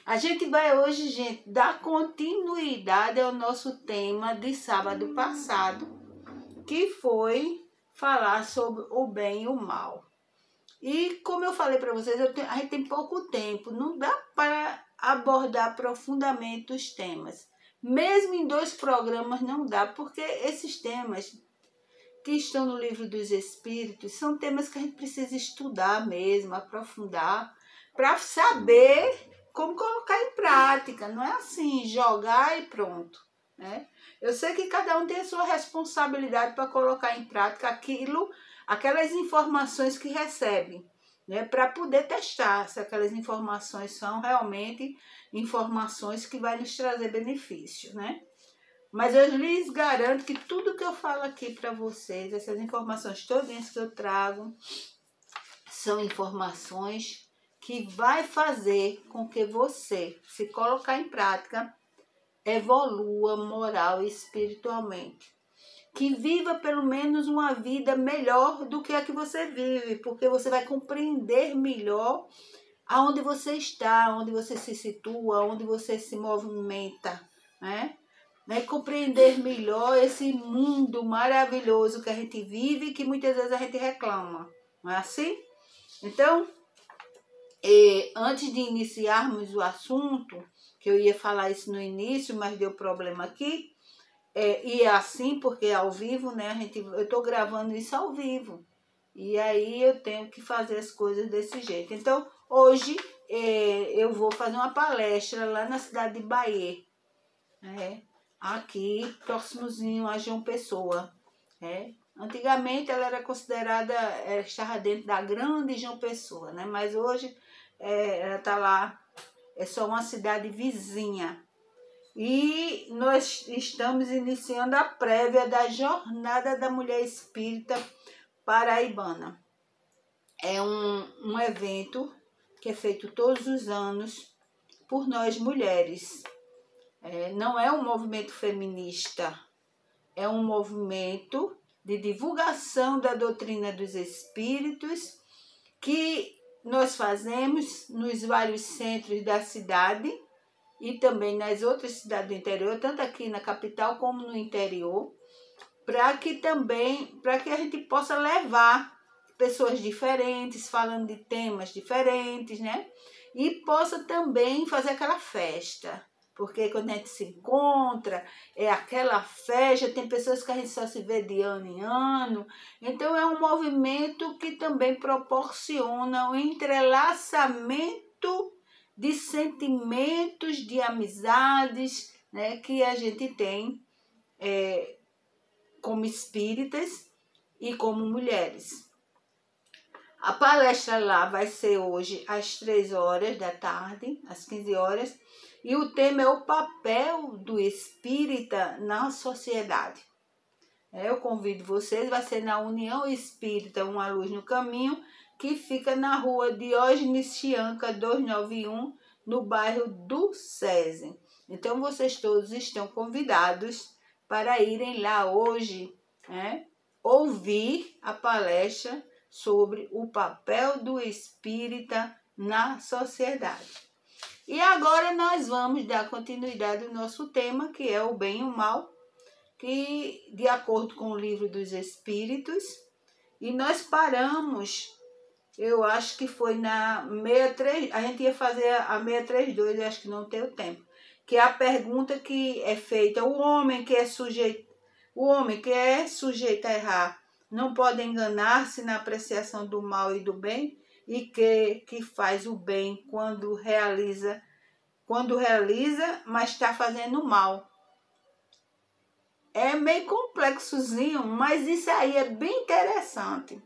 A gente vai hoje, gente, dar continuidade ao nosso tema de sábado passado, que foi falar sobre o bem e o mal. E como eu falei para vocês, a gente tem pouco tempo, não dá para abordar profundamente os temas. Mesmo em 2 programas não dá, porque esses temas que estão no Livro dos Espíritos são temas que a gente precisa estudar mesmo, aprofundar, para saber como colocar em prática. Não é assim, jogar e pronto, né? Eu sei que cada um tem a sua responsabilidade para colocar em prática aquelas informações que recebe, né? Para poder testar se aquelas informações são realmente informações que vai nos trazer benefício, né? Mas eu lhes garanto que tudo que eu falo aqui para vocês, essas informações todas que eu trago, são informações que vai fazer com que você, se colocar em prática, evolua moral e espiritualmente. Que viva pelo menos uma vida melhor do que a que você vive, porque você vai compreender melhor aonde você está, onde você se situa, onde você se movimenta, né? Compreender melhor esse mundo maravilhoso que a gente vive e que muitas vezes a gente reclama, não é assim? Então, antes de iniciarmos o assunto, que eu ia falar isso no início, mas deu problema aqui, e é assim porque é ao vivo, né? Eu estou gravando isso ao vivo, e aí eu tenho que fazer as coisas desse jeito. Então, hoje eu vou fazer uma palestra lá na cidade de Bahia, né? Aqui, próximozinho a João Pessoa. Antigamente ela era considerada, estava dentro da grande João Pessoa, né? Mas hoje ela está lá, é só uma cidade vizinha. E nós estamos iniciando a prévia da Jornada da Mulher Espírita Paraibana. É um evento que é feito todos os anos por nós mulheres. Não é um movimento feminista, é um movimento de divulgação da doutrina dos espíritos que nós fazemos nos vários centros da cidade e também nas outras cidades do interior, tanto aqui na capital como no interior, para que a gente possa levar pessoas diferentes, falando de temas diferentes, né? E possa também fazer aquela festa. Porque quando a gente se encontra, é aquela festa, tem pessoas que a gente só se vê de ano em ano. Então é um movimento que também proporciona um entrelaçamento de sentimentos, de amizades, né, que a gente tem como espíritas e como mulheres. A palestra lá vai ser hoje às 3 horas da tarde, às 15 horas, e o tema é o papel do espírita na sociedade. Eu convido vocês, vai ser na União Espírita Uma Luz no Caminho, que fica na rua Diógenes Chianca 291, no bairro do SESI. Então vocês todos estão convidados para irem lá hoje, né, ouvir a palestra sobre o papel do espírita na sociedade. E agora nós vamos dar continuidade ao nosso tema, que é o bem e o mal, que de acordo com o Livro dos Espíritos, e nós paramos, eu acho que foi na 63, a gente ia fazer a 632, eu acho que não tem o tempo, que é a pergunta que é feita: o homem que é sujeito a errar não pode enganar-se na apreciação do mal e do bem, e que faz o bem quando realiza, mas está fazendo mal. É meio complexozinho, mas isso aí é bem interessante.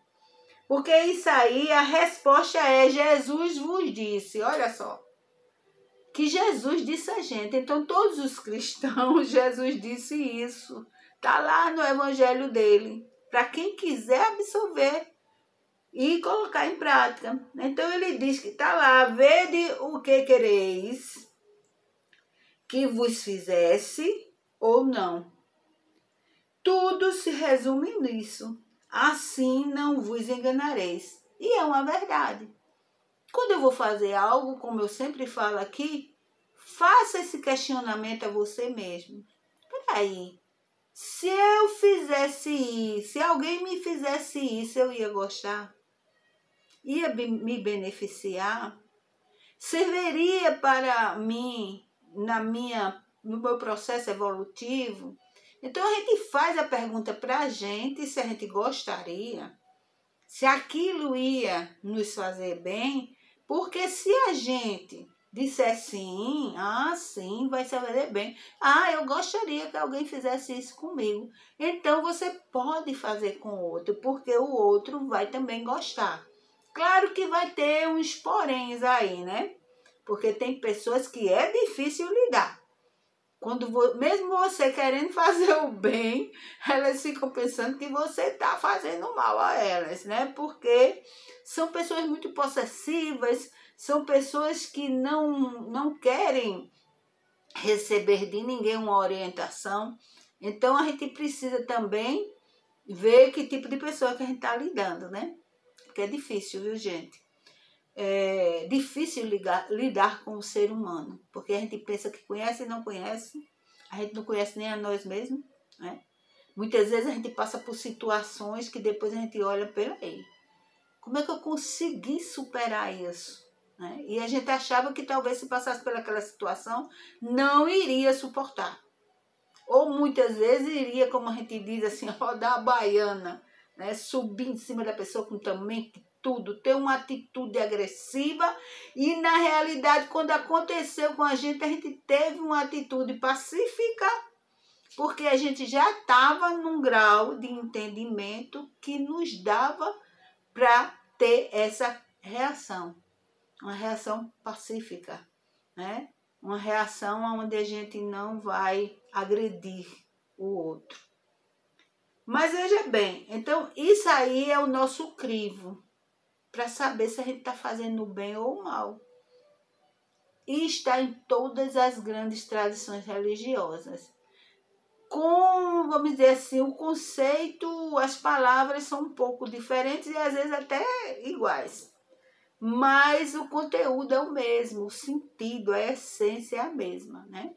Porque isso aí, a resposta é: Jesus vos disse. Olha só, que Jesus disse a gente. Então, todos os cristãos, Jesus disse isso. Está lá no evangelho dele, para quem quiser absorver e colocar em prática. Então, ele diz que está lá: vede o que quereis que vos fizesse ou não. Tudo se resume nisso. Assim não vos enganareis. E é uma verdade. Quando eu vou fazer algo, como eu sempre falo aqui, faça esse questionamento a você mesmo. Peraí, se eu fizesse isso, se alguém me fizesse isso, eu ia gostar? Ia me beneficiar? Serviria para mim no meu processo evolutivo? Então a gente faz a pergunta para a gente se a gente gostaria, se aquilo ia nos fazer bem, porque se a gente disser sim, sim, vai se fazer bem. Eu gostaria que alguém fizesse isso comigo. Então você pode fazer com o outro, porque o outro vai também gostar. Claro que vai ter uns poréns aí, né? Porque tem pessoas que é difícil lidar. Mesmo você querendo fazer o bem, elas ficam pensando que você está fazendo mal a elas, né? Porque são pessoas muito possessivas, são pessoas que não querem receber de ninguém uma orientação. Então, a gente precisa também ver que tipo de pessoa que a gente está lidando, né? Porque é difícil, viu, gente? É difícil lidar com o ser humano, porque a gente pensa que conhece e não conhece, a gente não conhece nem a nós mesmos, né? Muitas vezes a gente passa por situações que depois a gente olha, peraí, como é que eu consegui superar isso? Né? E a gente achava que talvez se passasse pelaquela situação, não iria suportar. Ou muitas vezes iria, como a gente diz assim, rodar a baiana, né? Subir em cima da pessoa com tamanho tudo, ter uma atitude agressiva, e na realidade, quando aconteceu com a gente teve uma atitude pacífica, porque a gente já estava num grau de entendimento que nos dava para ter essa reação, uma reação pacífica, né? Uma reação onde a gente não vai agredir o outro. Mas veja bem, então isso aí é o nosso crivo, para saber se a gente está fazendo bem ou mal. E está em todas as grandes tradições religiosas. Com, vamos dizer assim, o conceito, as palavras são um pouco diferentes e às vezes até iguais. Mas o conteúdo é o mesmo, o sentido, a essência é a mesma, né?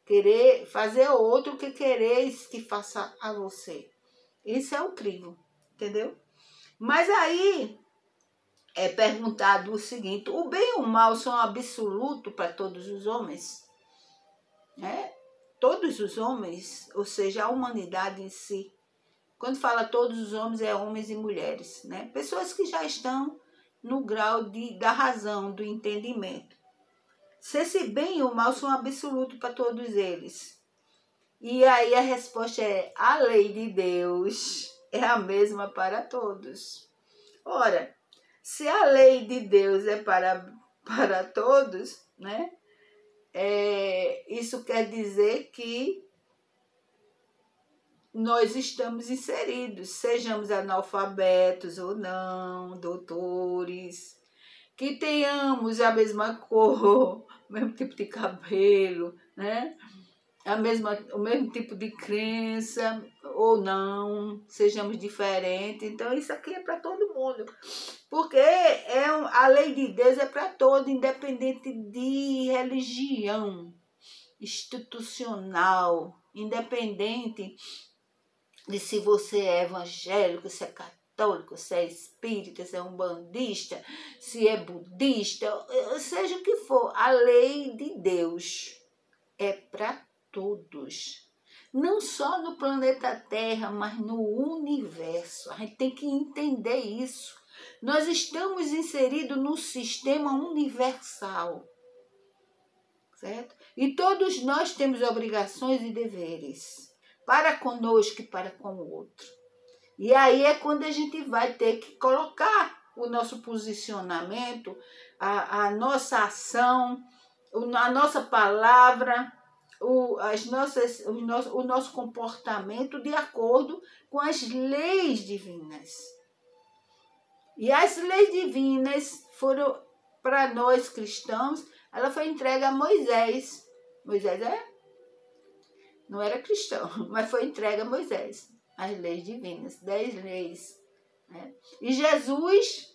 Querer fazer outro que quereis que faça a você. Isso é o crivo, entendeu? Mas aí é perguntado o seguinte: o bem e o mal são absolutos para todos os homens? Né? Todos os homens, ou seja, a humanidade em si. Quando fala todos os homens, é homens e mulheres, né? Pessoas que já estão no grau da razão, do entendimento. Se esse bem e o mal são absolutos para todos eles. E aí a resposta é: a lei de Deus é a mesma para todos. Ora, se a lei de Deus é para todos, né? Isso quer dizer que nós estamos inseridos, sejamos analfabetos ou não, doutores, que tenhamos a mesma cor, o mesmo tipo de cabelo, né? O mesmo tipo de crença ou não, sejamos diferentes. Então isso aqui é para todo mundo, porque a lei de Deus é para todo, independente de religião institucional, independente de se você é evangélico, se é católico, se é espírita, se é umbandista, se é budista, seja o que for, a lei de Deus é para todos. Não só no planeta Terra, mas no universo. A gente tem que entender isso. Nós estamos inseridos no sistema universal, certo? E todos nós temos obrigações e deveres, para conosco e para com o outro. E aí é quando a gente vai ter que colocar o nosso posicionamento, a nossa ação, a nossa palavra, o nosso comportamento de acordo com as leis divinas. E as leis divinas foram, para nós cristãos, ela foi entregue a Moisés. Moisés não era cristão, mas foi entregue a Moisés. As leis divinas, 10 leis. Né? E Jesus,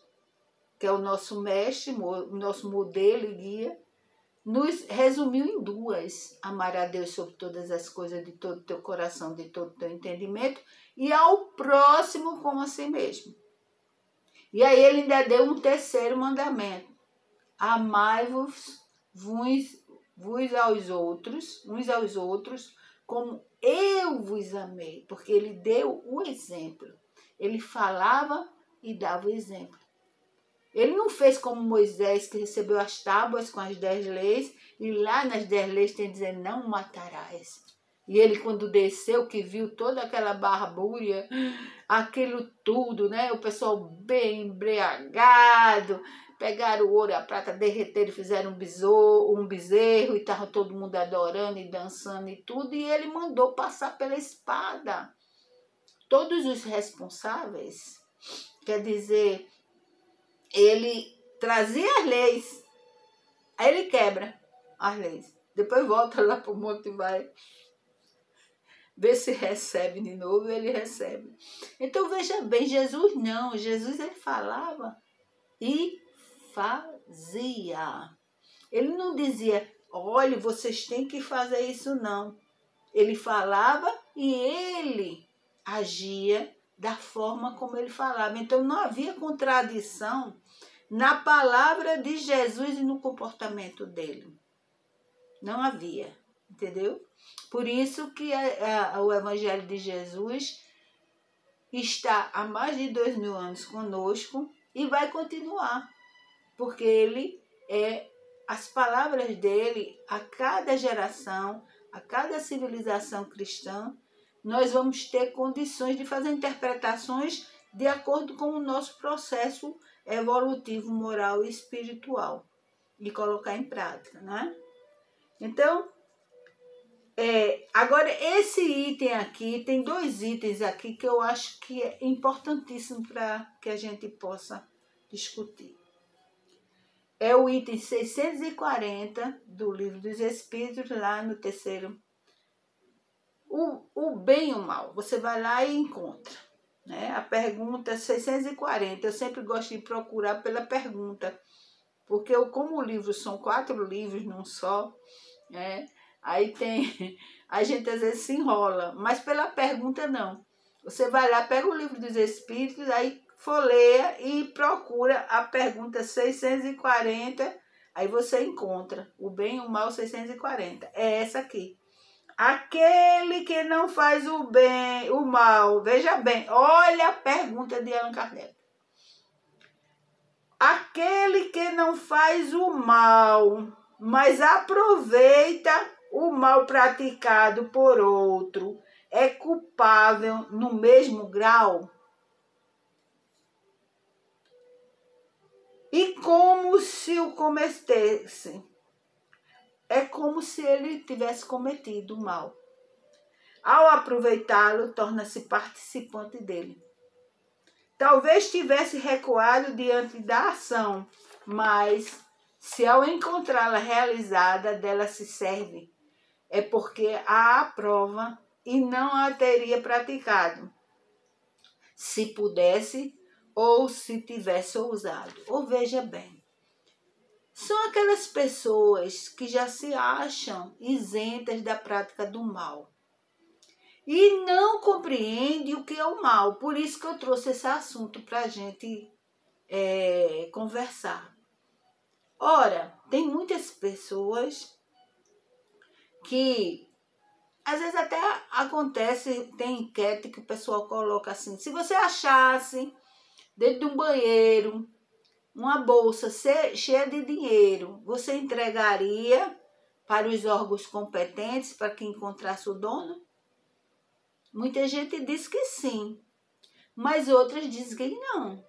que é o nosso mestre, o nosso modelo e guia, nos resumiu em duas: amar a Deus sobre todas as coisas, de todo o teu coração, de todo o teu entendimento, e ao próximo como a si mesmo. E aí ele ainda deu um terceiro mandamento: amai-vos uns aos outros, como eu vos amei. Porque ele deu o exemplo. Ele falava e dava o exemplo. Ele não fez como Moisés, que recebeu as tábuas com as 10 leis, e lá nas 10 leis tem dizer, não matarás. E ele, quando desceu, que viu toda aquela barbúria, aquilo tudo, né? O pessoal bem embriagado, pegaram o ouro e a prata, derreteram, fizeram um bezerro, e estava todo mundo adorando e dançando e tudo, e ele mandou passar pela espada. Todos os responsáveis, quer dizer, ele trazia as leis, aí ele quebra as leis. Depois volta lá para o monte e vai ver se recebe de novo, ele recebe. Então veja bem, Jesus não, Jesus ele falava e fazia. Ele não dizia, olha, vocês têm que fazer isso não. Ele falava e ele agia da forma como ele falava. Então não havia contradição na palavra de Jesus e no comportamento dele. Não havia, entendeu? Por isso que o Evangelho de Jesus está há mais de 2000 anos conosco e vai continuar. Porque ele as palavras dele, a cada geração, a cada civilização cristã, nós vamos ter condições de fazer interpretações de acordo com o nosso processo evolutivo, moral e espiritual, e colocar em prática, né? Então, agora esse item aqui, tem 2 itens aqui que eu acho que é importantíssimo para que a gente possa discutir. É o item 640 do Livro dos Espíritos, lá no terceiro. O bem e o mal. Você vai lá e encontra. Né? A pergunta 640. Eu sempre gosto de procurar pela pergunta. Porque como o livro são 4 livros num só, né? Aí tem... A gente às vezes se enrola. Mas pela pergunta não. Você vai lá, pega o Livro dos Espíritos, aí folheia e procura a pergunta 640, aí você encontra o bem e o mal 640. É essa aqui. Aquele que não faz o bem, o mal, veja bem, olha a pergunta de Allan Kardec. Aquele que não faz o mal, mas aproveita o mal praticado por outro, é culpável no mesmo grau? E como se o cometesse? É como se ele tivesse cometido o mal. Ao aproveitá-lo, torna-se participante dele. Talvez tivesse recuado diante da ação, mas se ao encontrá-la realizada, dela se serve, é porque a aprova e não a teria praticado, se pudesse ou se tivesse ousado. Ou veja bem, são aquelas pessoas que já se acham isentas da prática do mal e não compreendem o que é o mal. Por isso que eu trouxe esse assunto para a gente conversar. Ora, tem muitas pessoas que, às vezes até acontece, tem enquete que o pessoal coloca assim, se você achasse dentro de um banheiro uma bolsa cheia de dinheiro, você entregaria para os órgãos competentes para que encontrasse o dono? Muita gente diz que sim, mas outras dizem que não.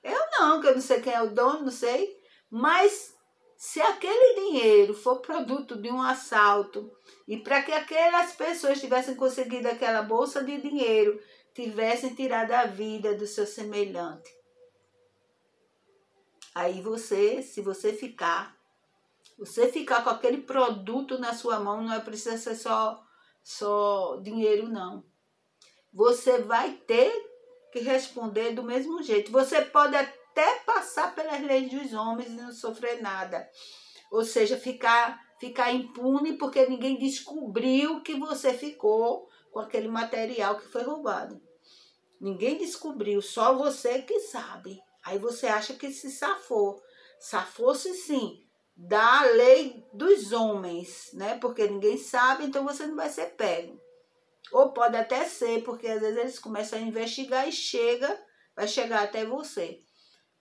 Eu não, que eu não sei quem é o dono, não sei. Mas se aquele dinheiro for produto de um assalto e para que aquelas pessoas tivessem conseguido aquela bolsa de dinheiro, tivessem tirado a vida do seu semelhante, aí você, se você ficar com aquele produto na sua mão, não é preciso ser só dinheiro, não. Você vai ter que responder do mesmo jeito. Você pode até passar pelas leis dos homens e não sofrer nada. Ou seja, ficar impune porque ninguém descobriu que você ficou com aquele material que foi roubado. Ninguém descobriu, só você que sabe. Aí você acha que se safou. Safou-se sim da lei dos homens, né? Porque ninguém sabe, então você não vai ser pego. Ou pode até ser, porque às vezes eles começam a investigar e vai chegar até você.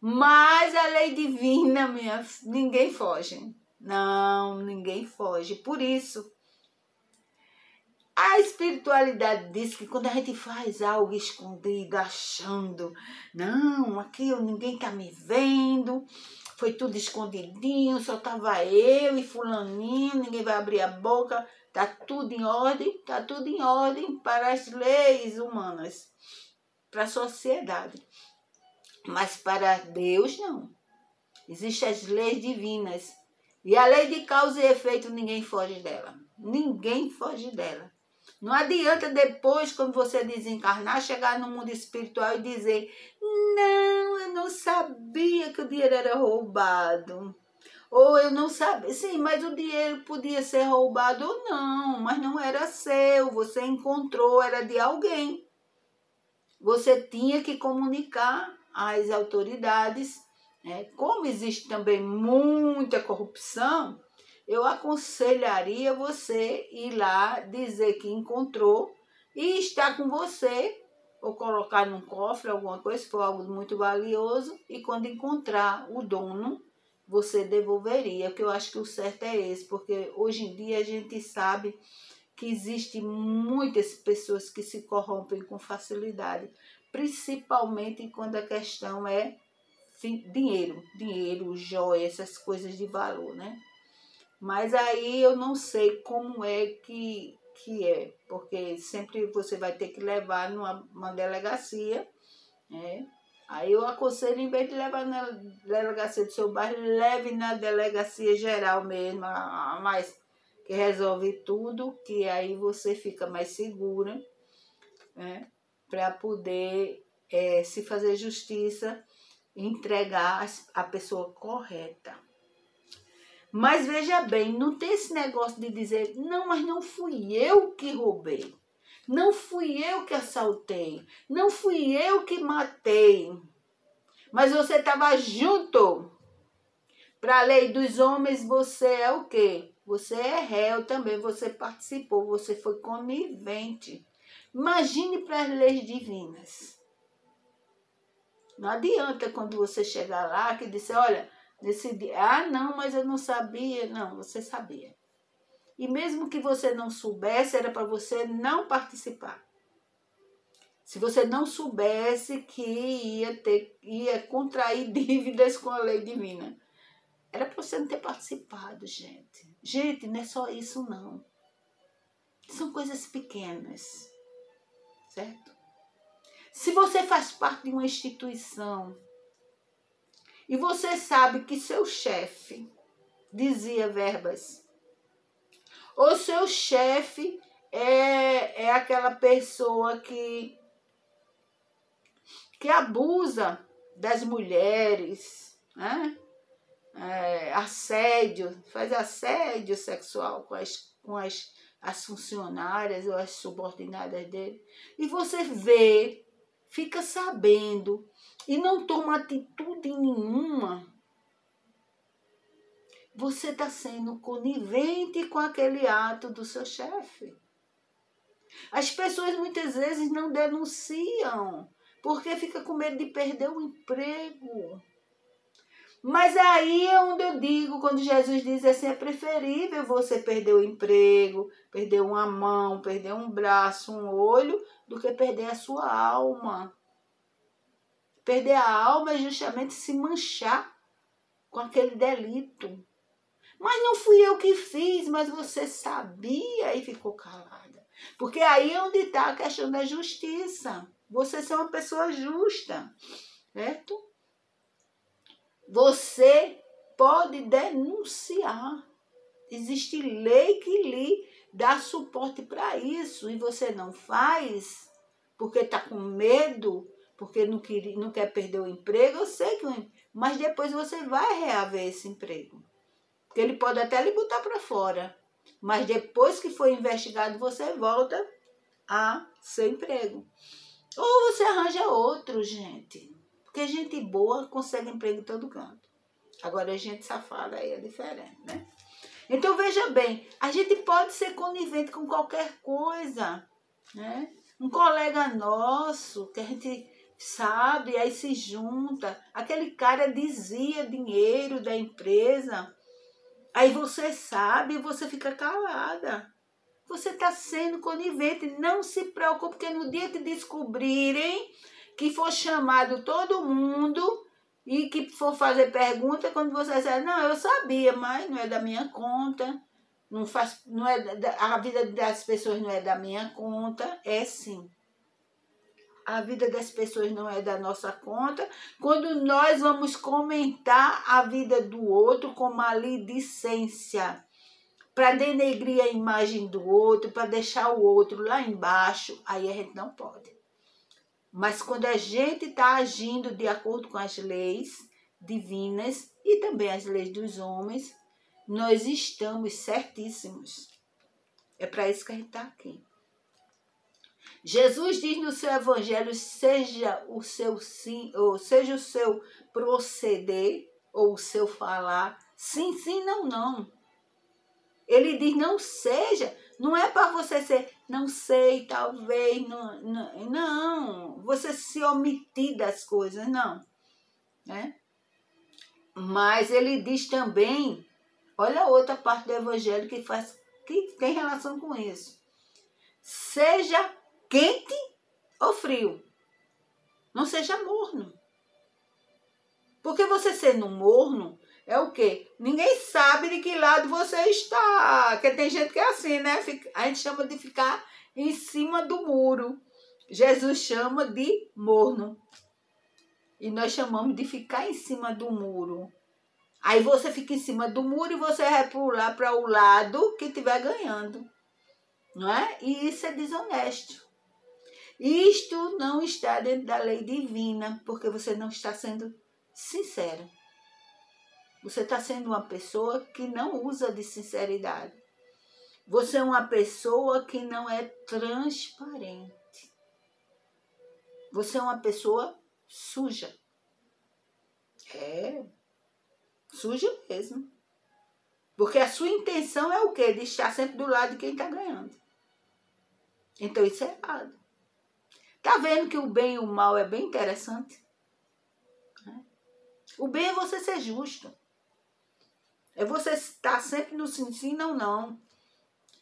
Mas a lei divina, ninguém foge. Não, ninguém foge. Por isso, a espiritualidade diz que quando a gente faz algo escondido, achando, não, aqui ninguém tá me vendo, foi tudo escondidinho, só tava eu e fulaninho, ninguém vai abrir a boca, tá tudo em ordem para as leis humanas, para a sociedade. Mas para Deus, não. Existem as leis divinas. E a lei de causa e efeito, ninguém foge dela. Ninguém foge dela. Não adianta depois, quando você desencarnar, chegar no mundo espiritual e dizer: não, eu não sabia que o dinheiro era roubado. Ou eu não sabia. Sim, mas o dinheiro podia ser roubado ou não, mas não era seu. Você encontrou, era de alguém. Você tinha que comunicar às autoridades. Como existe também muita corrupção, eu aconselharia você ir lá dizer que encontrou e está com você, ou colocar num cofre alguma coisa, se for algo muito valioso, e quando encontrar o dono, você devolveria, que eu acho que o certo é esse, porque hoje em dia a gente sabe que existem muitas pessoas que se corrompem com facilidade, principalmente quando a questão é dinheiro, joia, essas coisas de valor, né? Mas aí eu não sei como é que é, porque sempre você vai ter que levar numa delegacia, né? Aí eu aconselho, em vez de levar na delegacia do seu bairro, leve na delegacia geral mesmo, a mais que resolve tudo, que aí você fica mais segura, né? Para poder se fazer justiça e entregar a pessoa correta. Mas veja bem, não tem esse negócio de dizer, não, mas não fui eu que roubei, não fui eu que assaltei, não fui eu que matei, mas você estava junto. Para a lei dos homens, você é o quê? Você é réu também, você participou, você foi conivente. Imagine para as leis divinas. Não adianta quando você chegar lá que disser, olha, nesse dia, não, mas eu não sabia. Não, você sabia. E mesmo que você não soubesse, era para você não participar. Se você não soubesse que ia contrair dívidas com a lei divina, era para você não ter participado, gente. Gente, não é só isso, não. São coisas pequenas, certo? Se você faz parte de uma instituição e você sabe que seu chefe dizia verbas, ou seu chefe é aquela pessoa que abusa das mulheres, né? Assédio, faz assédio sexual com as funcionárias ou as subordinadas dele, e você vê, fica sabendo e não toma atitude nenhuma, você está sendo conivente com aquele ato do seu chefe. As pessoas muitas vezes não denunciam porque fica com medo de perder o emprego. Mas aí é onde eu digo, quando Jesus diz assim, é preferível você perder o emprego, perder uma mão, perder um braço, um olho, do que perder a sua alma. Perder a alma é justamente se manchar com aquele delito. Mas não fui eu que fiz, mas você sabia e ficou calada. Porque aí é onde está a questão da justiça. Você ser uma pessoa justa, certo? Você pode denunciar. Existe lei que lhe dá suporte para isso e você não faz porque está com medo, porque não quer perder o emprego. Eu sei que, mas depois você vai reaver esse emprego. Porque ele pode até lhe botar para fora. Mas depois que for investigado, você volta a seu emprego. Ou você arranja outro, gente. Porque gente boa consegue emprego em todo canto. Agora, a gente safada aí é diferente, né? Então, veja bem, a gente pode ser conivente com qualquer coisa, né? Um colega nosso, que a gente sabe, aí se junta, aquele cara desvia dinheiro da empresa, aí você sabe e você fica calada. Você está sendo conivente, não se preocupe, porque no dia que descobrirem, que for chamado todo mundo e que for fazer pergunta, quando você disser, não, eu sabia, mas não é da minha conta, não é a vida das pessoas não é da minha conta, é sim. A vida das pessoas não é da nossa conta, quando nós vamos comentar a vida do outro com maledicência, para denegrir a imagem do outro, para deixar o outro lá embaixo, aí a gente não pode. Mas quando a gente está agindo de acordo com as leis divinas e também as leis dos homens, nós estamos certíssimos. É para isso que a gente está aqui. Jesus diz no seu evangelho, seja o seu sim, ou seja o seu proceder, ou o seu falar, sim, sim, não, não. Ele diz, não seja, não é para você ser, não sei, talvez, não, você se omitir das coisas, não, né? Mas ele diz também, olha a outra parte do evangelho que tem relação com isso. Seja quente ou frio, não seja morno. Porque você sendo morno, é o quê? Ninguém sabe de que lado você está. Porque tem gente que é assim, né? A gente chama de ficar em cima do muro. Jesus chama de morno. E nós chamamos de ficar em cima do muro. Aí você fica em cima do muro e você vai pular para o lado que estiver ganhando. Não é? E isso é desonesto. Isto não está dentro da lei divina, porque você não está sendo sincero. Você está sendo uma pessoa que não usa de sinceridade. Você é uma pessoa que não é transparente. Você é uma pessoa suja. É, suja mesmo. Porque a sua intenção é o quê? De estar sempre do lado de quem está ganhando. Então isso é errado. Está vendo que o bem e o mal é bem interessante? O bem é você ser justo. É você estar sempre no sim, sim, não, não.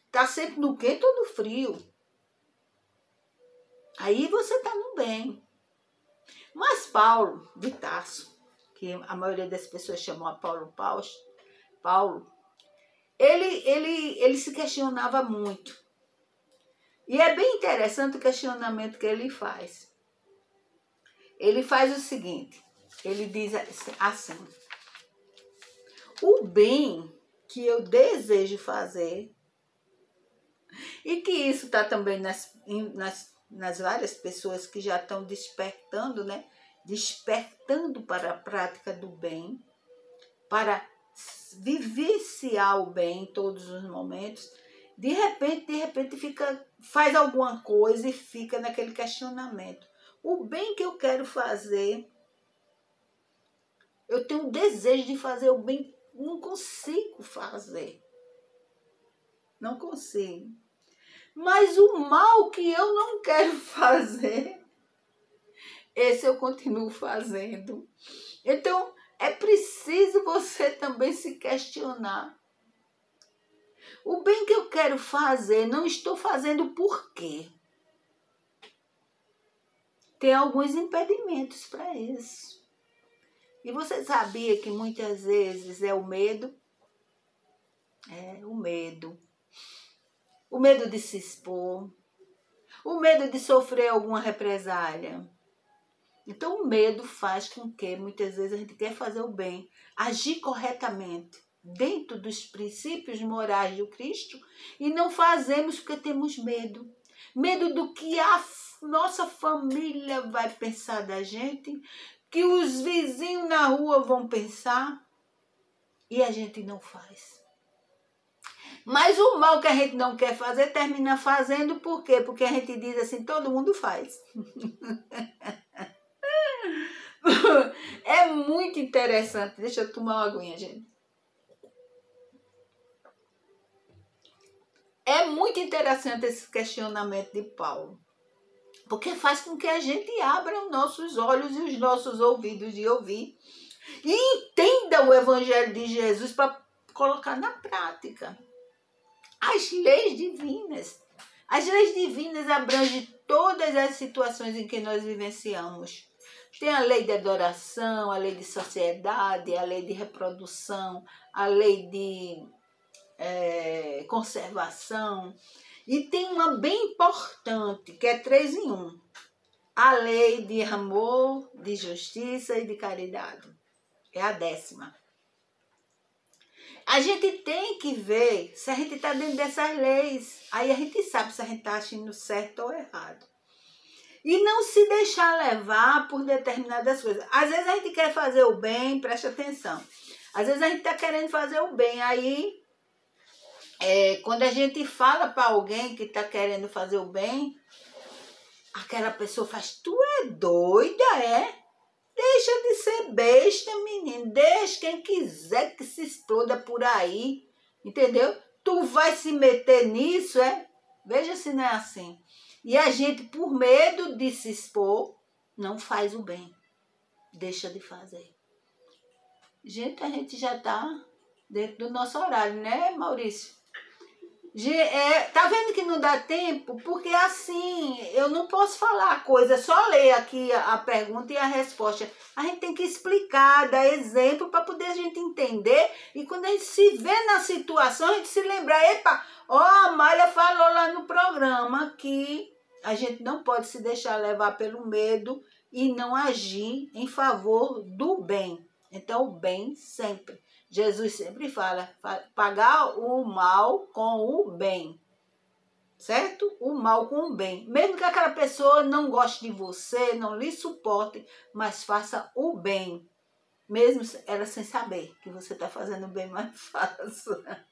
Estar sempre no quente ou no frio. Aí você está no bem. Mas Paulo de Tarso, que a maioria das pessoas chamam a Paulo, ele se questionava muito. E é bem interessante o questionamento que ele faz. Ele faz o seguinte, ele diz assim, o bem que eu desejo fazer, e que isso está também nas várias pessoas que já estão despertando, né? Despertando para a prática do bem, para vivenciar o bem em todos os momentos. De repente faz alguma coisa e fica naquele questionamento. O bem que eu quero fazer, eu tenho um desejo de fazer o bem, não consigo fazer. Não consigo. Mas o mal que eu não quero fazer, esse eu continuo fazendo. Então, é preciso você também se questionar. O bem que eu quero fazer, não estou fazendo por quê? Tem alguns impedimentos para isso. E você sabia que muitas vezes é o medo? É o medo. O medo de se expor. O medo de sofrer alguma represália. Então o medo faz com que muitas vezes a gente quer fazer o bem, agir corretamente, dentro dos princípios morais do Cristo, e não fazemos porque temos medo. Medo do que a nossa família vai pensar da gente, que os vizinhos na rua vão pensar. e a gente não faz. Mas o mal que a gente não quer fazer, termina fazendo, por quê? Porque a gente diz assim, todo mundo faz. É muito interessante. Deixa eu tomar uma aguinha, gente. É muito interessante esse questionamento de Paulo. Porque faz com que a gente abra os nossos olhos e os nossos ouvidos de ouvir. E entenda o Evangelho de Jesus para colocar na prática. As leis divinas. As leis divinas abrangem todas as situações em que nós vivenciamos. Tem a lei de adoração, a lei de sociedade, a lei de reprodução, a lei de conservação. E tem uma bem importante, que é 3 em 1. A lei de amor, de justiça e de caridade. É a 10ª. A gente tem que ver se a gente está dentro dessas leis. Aí a gente sabe se a gente está agindo certo ou errado. E não se deixar levar por determinadas coisas. Às vezes a gente quer fazer o bem, preste atenção. Às vezes a gente está querendo fazer o bem. Aí, quando a gente fala para alguém que está querendo fazer o bem, aquela pessoa faz, tu é doida, é? Deixa de ser besta, menino. Deixa quem quiser que se exploda por aí. Entendeu? Tu vai se meter nisso, é? Veja se não é assim. E a gente, por medo de se expor, não faz o bem. Deixa de fazer. Gente, a gente já tá dentro do nosso horário, né, Maurício? Tá vendo que não dá tempo? Porque assim, eu não posso falar a coisa, só ler aqui a pergunta e a resposta. A gente tem que explicar, dar exemplo para poder a gente entender. E quando a gente se vê na situação, a gente se lembrar, epa, a Mayra falou lá no programa que a gente não pode se deixar levar pelo medo e não agir em favor do bem. Então, o bem sempre. Jesus sempre fala, pagar o mal com o bem, certo? O mal com o bem. Mesmo que aquela pessoa não goste de você, não lhe suporte, mas faça o bem. Mesmo ela sem saber que você está fazendo o bem, mas faça.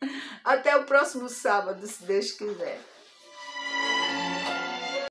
Até o próximo sábado, se Deus quiser.